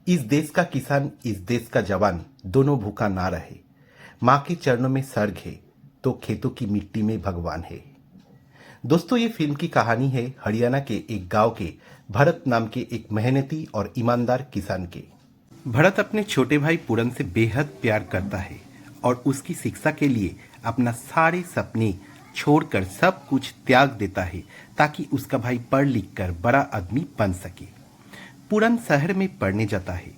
इस देश का किसान, इस देश का जवान दोनों भूखा ना रहे। माँ के चरणों में स्वर्ग है तो खेतों की मिट्टी में भगवान है। दोस्तों, ये फिल्म की कहानी है हरियाणा के एक गांव के भरत नाम के एक मेहनती और ईमानदार किसान के। भरत अपने छोटे भाई पूरन से बेहद प्यार करता है और उसकी शिक्षा के लिए अपना सारे सपने छोड़कर सब कुछ त्याग देता है ताकि उसका भाई पढ़ लिख कर बड़ा आदमी बन सके। पूरन शहर में पढ़ने जाता है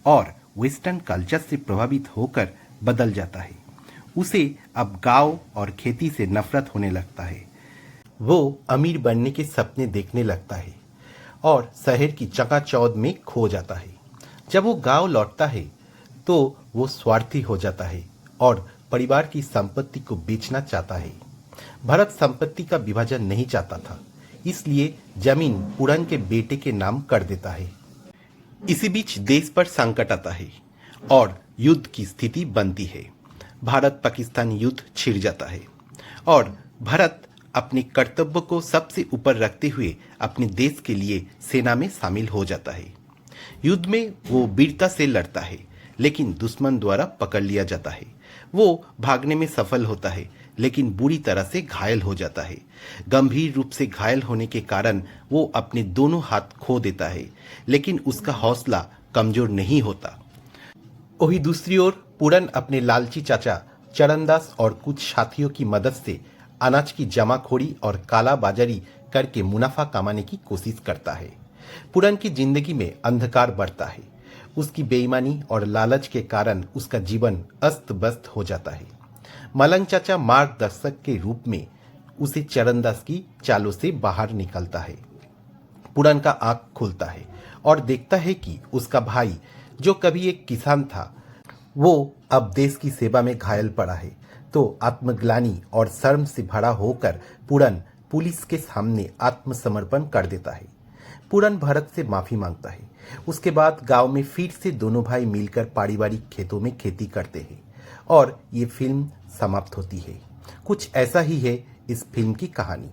और वेस्टर्न कल्चर से प्रभावित होकर बदल जाता है। उसे अब गांव और खेती से नफरत होने लगता है। वो अमीर बनने के सपने देखने लगता है और शहर की चकाचौंध में खो जाता है। जब वो गांव लौटता है तो वो स्वार्थी हो जाता है और परिवार की संपत्ति को बेचना चाहता है। भरत संपत्ति का विभाजन नहीं चाहता था, इसलिए जमीन पूरन के बेटे के नाम कर देता है। इसी बीच देश पर संकट आता है और युद्ध की स्थिति बनती है। भारत पाकिस्तान युद्ध छिड़ जाता है और भरत अपने कर्तव्य को सबसे ऊपर रखते हुए अपने देश के लिए सेना में शामिल हो जाता है। युद्ध में वो वीरता से लड़ता है, लेकिन दुश्मन द्वारा पकड़ लिया जाता है। वो भागने में सफल होता है, लेकिन बुरी तरह से घायल हो जाता है। गंभीर रूप से घायल होने के कारण वो अपने दोनों हाथ खो देता है, लेकिन उसका हौसला कमजोर नहीं होता। वही दूसरी ओर पूरन अपने लालची चाचा चरणदास और कुछ साथियों की मदद से अनाज की जमाखोरी और काला बाजारी करके मुनाफा कमाने की कोशिश करता है। पूरन की जिंदगी में अंधकार बढ़ता है। उसकी बेईमानी और लालच के कारण उसका जीवन अस्त व्यस्त हो जाता है। मलंग चाचा मार्गदर्शक के रूप में उसे चरणदास की चालों से बाहर निकलता है। पूरन का आंख खुलता है और देखता है कि उसका भाई, जो कभी एक किसान था, वो अब देश की सेवा में घायल पड़ा है। तो आत्मग्लानि और शर्म से भरा होकर पूरन पुलिस के सामने आत्मसमर्पण कर देता है। पूरन भरत से माफी मांगता है। उसके बाद गांव में फिर से दोनों भाई मिलकर पारिवारिक खेतों में खेती करते हैं और ये फिल्म समाप्त होती है। कुछ ऐसा ही है इस फिल्म की कहानी।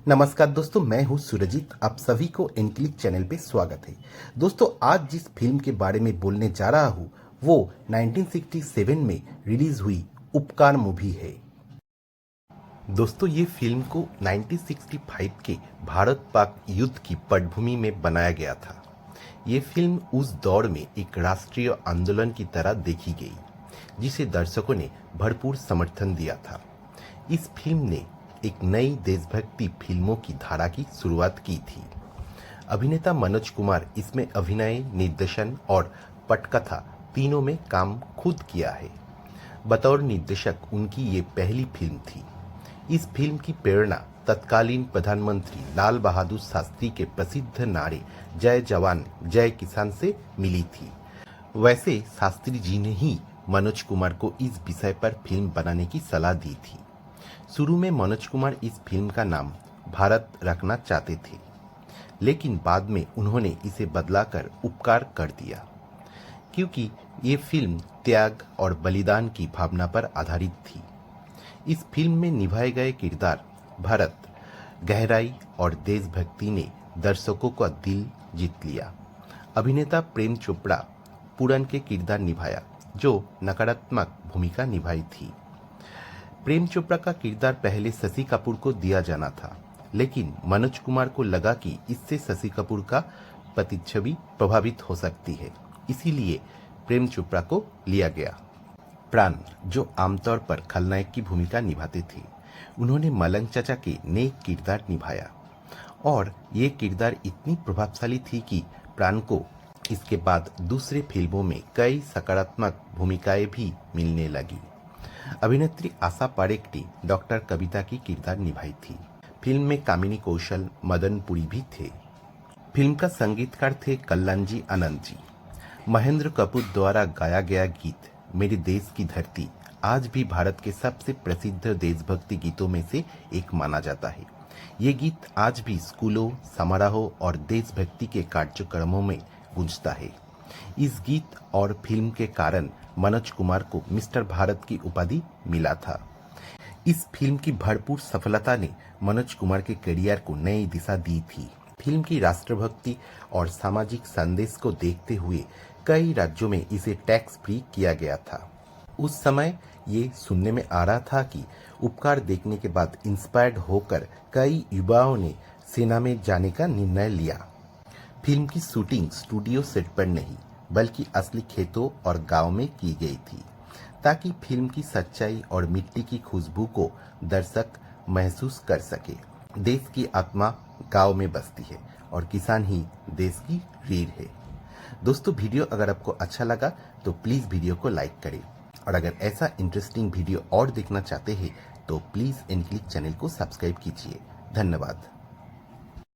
नमस्कार दोस्तों, मैं हूं सुरजीत। आप सभी को एनक्लिक चैनल पे स्वागत है। दोस्तों, आज जिस फिल्म के बारे में बोलने जा रहा हूं वो 1967 में रिलीज हुई उपकार मूवी है। दोस्तों, ये फिल्म को 1965 के भारत पाक युद्ध की पटभूमि में बनाया गया था। ये फिल्म उस दौर में एक राष्ट्रीय आंदोलन की तरह देखी गई, जिसे दर्शकों ने भरपूर समर्थन दिया था। इस फिल्म ने एक नई देशभक्ति फिल्मों की धारा की शुरुआत की थी। अभिनेता मनोज कुमार इसमें अभिनय, निर्देशन और पटकथा तीनों में काम खुद किया है। बतौर निर्देशक उनकी ये पहली फिल्म थी। इस फिल्म की प्रेरणा तत्कालीन प्रधानमंत्री लाल बहादुर शास्त्री के प्रसिद्ध नारे जय जवान जय किसान से मिली थी। वैसे शास्त्री जी ने ही मनोज कुमार को इस विषय पर फिल्म बनाने की सलाह दी थी। शुरू में मनोज कुमार इस फिल्म का नाम भारत रखना चाहते थे, लेकिन बाद में उन्होंने इसे बदलाकर उपकार कर दिया, क्योंकि ये फिल्म त्याग और बलिदान की भावना पर आधारित थी। इस फिल्म में निभाए गए किरदार भरत, गहराई और देशभक्ति ने दर्शकों का दिल जीत लिया। अभिनेता प्रेम चोपड़ा पूरन के किरदार निभाया, जो नकारात्मक भूमिका निभाई थी। प्रेम चोपड़ा का किरदार पहले शशि कपूर को दिया जाना था, लेकिन मनोज कुमार को लगा कि इससे शशि कपूर का प्रतिच्छवि प्रभावित हो सकती है, इसीलिए प्रेम चोपड़ा को लिया गया। प्राण, जो आमतौर पर खलनायक की भूमिका निभाते थे, उन्होंने मलंग चाचा के नेक किरदार निभाया और ये किरदार इतनी प्रभावशाली थी कि प्राण को इसके बाद दूसरे फिल्मों में कई सकारात्मक भूमिकाएं भी मिलने लगी। अभिनेत्री आशा पारेख ने डॉक्टर कविता की किरदार निभाई थी। फिल्म में कामिनी कौशल, मदन पुरी भी थे। फिल्म का संगीतकार थे कल्याणजी आनंद जी। महेंद्र कपूर द्वारा गाया गया गीत मेरे देश की धरती आज भी भारत के सबसे प्रसिद्ध देशभक्ति गीतों में से एक माना जाता है। ये गीत आज भी स्कूलों, समारोह और देशभक्ति के कार्यक्रमों में गूंजता है। इस गीत और फिल्म के कारण मनोज कुमार को मिस्टर भारत की उपाधि मिला था। इस फिल्म की भरपूर सफलता ने मनोज कुमार के करियर को नई दिशा दी थी। फिल्म की राष्ट्रभक्ति और सामाजिक संदेश को देखते हुए कई राज्यों में इसे टैक्स फ्री किया गया था। उस समय ये सुनने में आ रहा था कि उपकार देखने के बाद इंस्पायर्ड होकर कई युवाओं ने सेना में जाने का निर्णय लिया। फिल्म की शूटिंग स्टूडियो सेट पर नहीं बल्कि असली खेतों और गांव में की गई थी, ताकि फिल्म की सच्चाई और मिट्टी की खुशबू को दर्शक महसूस कर सके। देश की आत्मा गांव में बसती है और किसान ही देश की रीढ़ है। दोस्तों, वीडियो अगर आपको अच्छा लगा तो प्लीज़ वीडियो को लाइक करें, और अगर ऐसा इंटरेस्टिंग वीडियो और देखना चाहते हैं तो प्लीज़ एनक्लिक चैनल को सब्सक्राइब कीजिए। धन्यवाद।